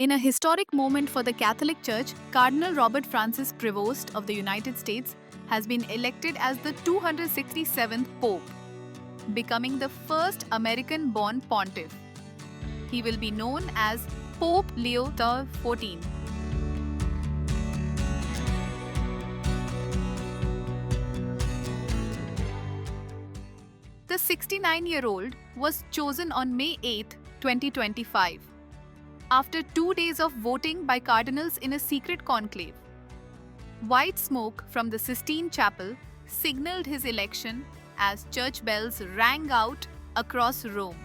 In a historic moment for the Catholic Church, Cardinal Robert Francis Prevost of the United States has been elected as the 267th Pope, becoming the first American-born pontiff. He will be known as Pope Leo XIV. The 69-year-old was chosen on May 8, 2025, after 2 days of voting by cardinals in a secret conclave. White smoke from the Sistine Chapel signaled his election as church bells rang out across Rome.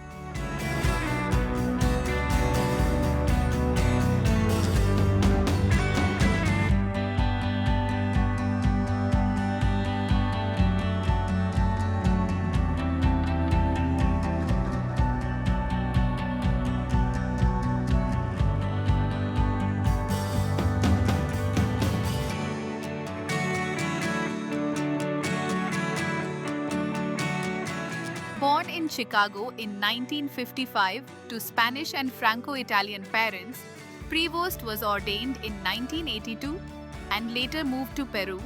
Born in Chicago in 1955 to Spanish and Franco-Italian parents, Prevost was ordained in 1982 and later moved to Peru,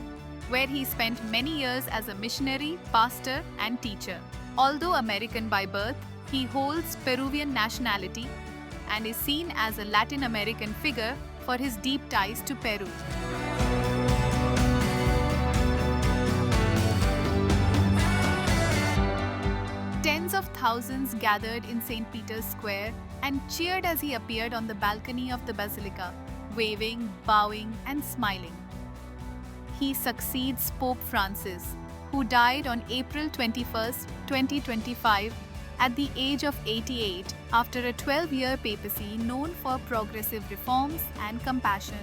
where he spent many years as a missionary, pastor, and teacher. Although American by birth, he holds Peruvian nationality and is seen as a Latin American figure for his deep ties to Peru. Tens of thousands gathered in St. Peter's Square and cheered as he appeared on the balcony of the Basilica, waving, bowing, and smiling. He succeeds Pope Francis, who died on April 21, 2025, at the age of 88 after a 12-year papacy known for progressive reforms and compassion.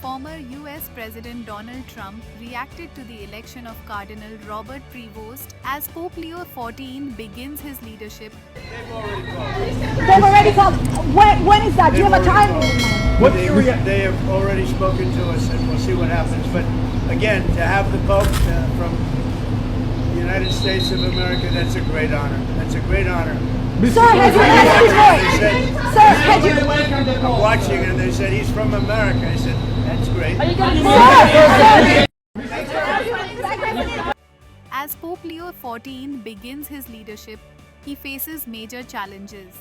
Former US President Donald Trump reacted to the election of Cardinal Robert Prevost as Pope Leo XIV begins his leadership. They've already called. When is that? Do you have a time? They have already spoken to us, and we'll see what happens. But again, to have the Pope from the United States of America, that's a great honor. That's a great honor. Sir, has your excuse me? Sir, had you? I'm watching, and they said he's from America. I said, that's great. Are you going to? As Pope Leo XIV begins his leadership, he faces major challenges,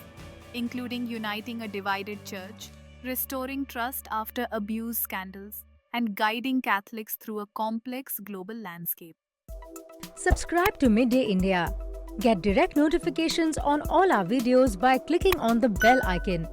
including uniting a divided church, restoring trust after abuse scandals, and guiding Catholics through a complex global landscape. Subscribe to Midday India. Get direct notifications on all our videos by clicking on the bell icon.